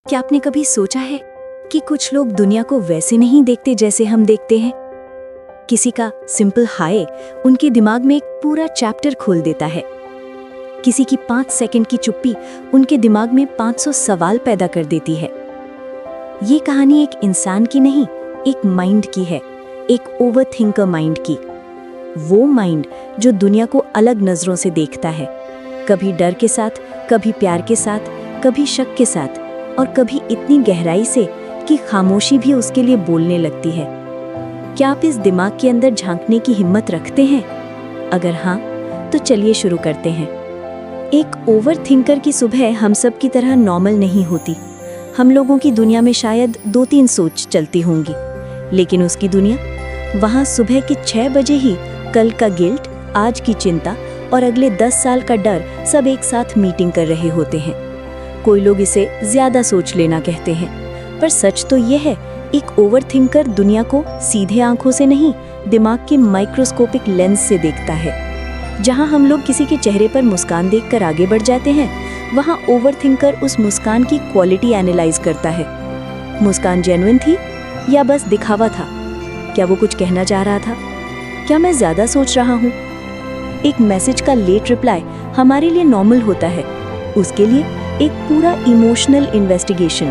क्या आपने कभी सोचा है कि कुछ लोग दुनिया को वैसे नहीं देखते जैसे हम देखते हैं? किसी का सिंपल हाय उनके दिमाग में एक पूरा चैप्टर खोल देता है। किसी की 5 सेकंड की चुप्पी उनके दिमाग में 500 सवाल पैदा कर देती है। ये कहानी एक इंसान की नहीं, एक माइंड की है, एक ओवरथिंकर माइंड की। वो माइंड जो दुनिया को अलग नजरों से देखता है, कभी डर के साथ, कभी प्यार के साथ, कभी शक के साथ, और कभी इतनी गहराई से कि खामोशी भी उसके लिए बोलने लगती है। क्या आप इस दिमाग के अंदर झांकने की हिम्मत रखते हैं? अगर हाँ, तो चलिए शुरू करते हैं। एक ओवरथिंकर की सुबह हम सब की तरह नॉर्मल नहीं होती। हम लोगों की दुनिया में शायद 2-3 सोच चलती होंगी, लेकिन उसकी दुनिया, वहाँ सुबह के 6 बजे ही कल का गिल्ट, आज की चिंता और अगले 10 साल का डर सब एक साथ मीटिंग कर रहे होते हैं। कोई लोग इसे ज्यादा सोच लेना कहते हैं, पर सच तो ये है, एक ओवरथिंकर दुनिया को सीधे आंखों से नहीं, दिमाग के माइक्रोस्कोपिक लेंस से देखता है। जहां हम लोग किसी के चेहरे पर मुस्कान देखकर आगे बढ़ जाते हैं, वहां ओवरथिंकर उस मुस्कान की क्वालिटी एनालाइज करता है। मुस्कान जेन्युइन थी या बस दिखावा था? क्या वो कुछ कहना चाह रहा था? क्या मैं ज्यादा सोच रहा हूँ? एक मैसेज का लेट रिप्लाई हमारे लिए नॉर्मल होता है, उसके लिए एक पूरा इमोशनल इन्वेस्टिगेशन।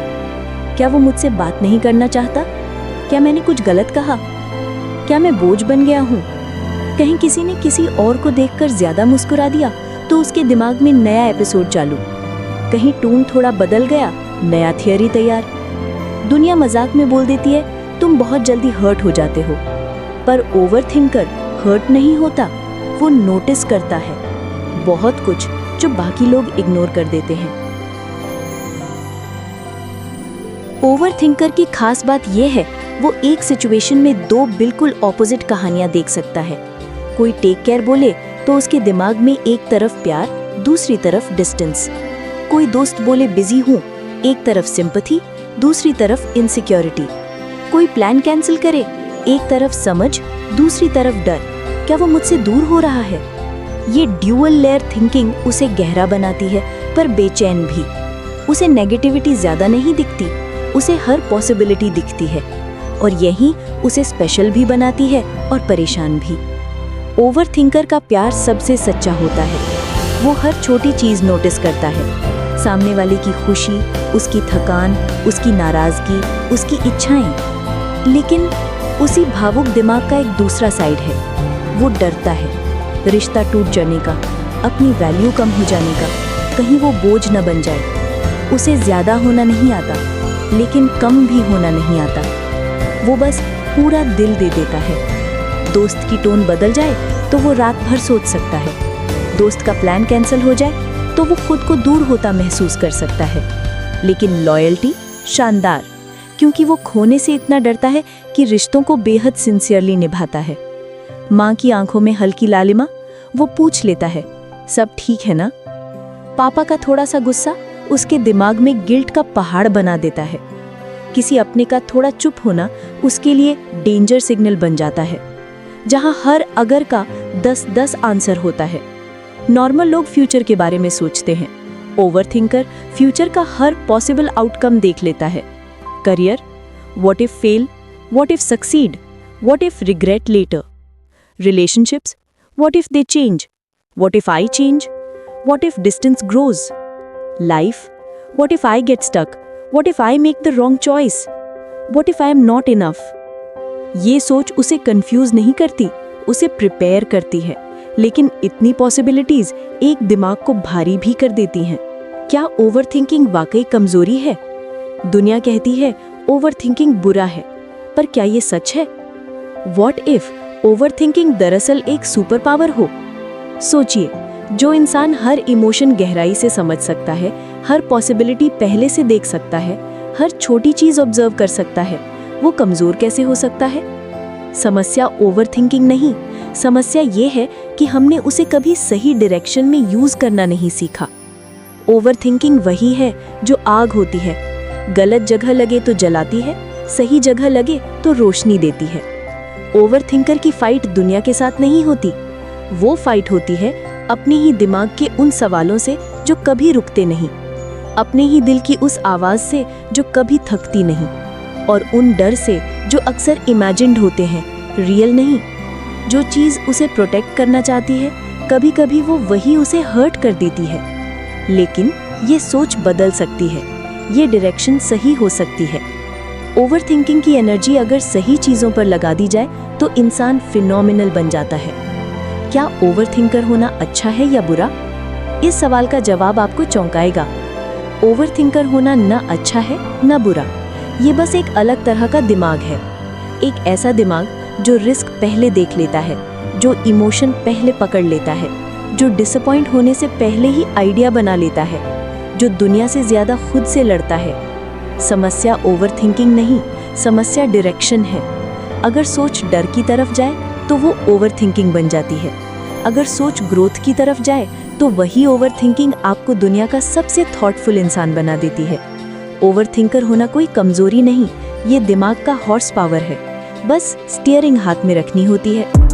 क्या वो मुझसे बात नहीं करना चाहता? क्या मैंने कुछ गलत कहा? क्या मैं बोझ बन गया हूँ? कहीं किसी ने किसी और को देखकर ज्यादा मुस्कुरा दिया तो उसके दिमाग में नया एपिसोड चालू। कहीं टोन थोड़ा बदल गया, नया थियरी तैयार। दुनिया मजाक में बोल देती है तुम बहुत जल्दी हर्ट हो जाते हो, पर ओवरथिंकर हर्ट नहीं होता, वो नोटिस करता है बहुत कुछ जो बाकी लोग इग्नोर कर देते हैं। ओवरथिंकर की खास बात यह है, वो एक सिचुएशन में 2 बिल्कुल ऑपोजिट कहानियां देख सकता है। कोई टेक केयर बोले तो उसके दिमाग में एक तरफ प्यार, दूसरी तरफ डिस्टेंस। कोई दोस्त बोले बिजी हूँ, एक तरफ सिंपैथी, दूसरी तरफ इनसिक्योरिटी। कोई प्लान कैंसिल करे, एक तरफ समझ, दूसरी तरफ डर। क्या वो मुझसे दूर हो रहा है? ये ड्यूअल लेयर थिंकिंग उसे गहरा बनाती है, पर बेचैन भी। उसे नेगेटिविटी ज्यादा नहीं दिखती, उसे हर पॉसिबिलिटी दिखती है, और यही उसे स्पेशल भी बनाती है और परेशान भी। ओवरथिंकर का प्यार सबसे सच्चा होता है। वो हर छोटी चीज नोटिस करता है, सामने वाले की खुशी, उसकी थकान, उसकी नाराजगी, उसकी इच्छाएं। लेकिन उसी भावुक दिमाग का एक दूसरा साइड है। वो डरता है रिश्ता टूट जाने का, अपनी वैल्यू कम हो जाने का, कहीं वो बोझ न बन जाए। उसे ज्यादा होना नहीं आता, लेकिन कम भी होना नहीं आता। वो बस पूरा दिल दे देता है। दोस्त की टोन बदल जाए तो वो रात भर सोच सकता है। दोस्त का प्लान कैंसिल हो जाए तो वो खुद को दूर होता महसूस कर सकता है। लेकिन लॉयल्टी शानदार, क्योंकि वो खोने से इतना डरता है कि रिश्तों को बेहद सिंसियरली निभाता है। माँ की आंखों में हल्की लालिमा, वो पूछ लेता है सब ठीक है ना? पापा का थोड़ा सा गुस्सा उसके दिमाग में गिल्ट का पहाड़ बना देता है। किसी अपने का थोड़ा चुप होना उसके लिए डेंजर सिग्नल बन जाता है, जहां हर अगर का 10-10 आंसर होता है। नॉर्मल लोग फ्यूचर के बारे में सोचते हैं, ओवरथिंकर फ्यूचर का हर पॉसिबल आउटकम देख लेता है। Career, what if fail, what if succeed, what if regret later. Relationships, what if they change, what if I change, what if distance grows. Life, what if I get stuck? What if I make the wrong choice? What if I am not enough? ये सोच उसे confuse नहीं करती, उसे prepare करती है। लेकिन इतनी पॉसिबिलिटीज एक दिमाग को भारी भी कर देती हैं। क्या ओवरथिंकिंग वाकई कमजोरी है? दुनिया कहती है ओवरथिंकिंग बुरा है, पर क्या ये सच है? What if ओवरथिंकिंग दरअसल एक सुपर पावर हो? सोचिए, जो इंसान हर इमोशन गहराई से समझ सकता है, हर पॉसिबिलिटी पहले से देख सकता है, हर छोटी चीज ऑब्जर्व कर सकता है, वो कमजोर कैसे हो सकता है? समस्या ओवरथिंकिंग नहीं, समस्या ये है कि हमने उसे कभी सही डायरेक्शन में यूज करना नहीं सीखा। ओवरथिंकिंग वही है जो आग होती है, गलत जगह लगे तो जलाती है, सही जगह लगे तो रोशनी देती है। ओवरथिंकर की फाइट दुनिया के साथ नहीं होती, वो फाइट होती है अपने ही दिमाग के उन सवालों से जो कभी रुकते नहीं, अपने ही दिल की उस आवाज़ से जो कभी थकती नहीं, और उन डर से जो अक्सर इमेजिन्ड होते हैं, रियल नहीं। जो चीज़ उसे प्रोटेक्ट करना चाहती है, कभी कभी वो वही उसे हर्ट कर देती है। लेकिन ये सोच बदल सकती है, ये डायरेक्शन सही हो सकती है। ओवरथिंकिंग की एनर्जी अगर सही चीज़ों पर लगा दी जाए तो इंसान फिनोमिनल बन जाता है। क्या ओवरथिंकर होना अच्छा है या बुरा? इस सवाल का जवाब आपको चौंकाएगा। ओवरथिंकर होना न अच्छा है न बुरा, ये बस एक अलग तरह का दिमाग है। एक ऐसा दिमाग जो रिस्क पहले देख लेता है, जो इमोशन पहले पकड़ लेता है, जो डिसअपॉइंट होने से पहले ही आइडिया बना लेता है, जो दुनिया से ज़्यादा खुद से लड़ता है। समस्या ओवरथिंकिंग नहीं, समस्या डायरेक्शन है। अगर सोच डर की तरफ जाए तो वो ओवरथिंकिंग बन जाती है। अगर सोच ग्रोथ की तरफ जाए तो वही ओवरथिंकिंग आपको दुनिया का सबसे थॉटफुल इंसान बना देती है। ओवरथिंकर होना कोई कमजोरी नहीं, ये दिमाग का हॉर्स पावर है। बस स्टीयरिंग हाथ में रखनी होती है।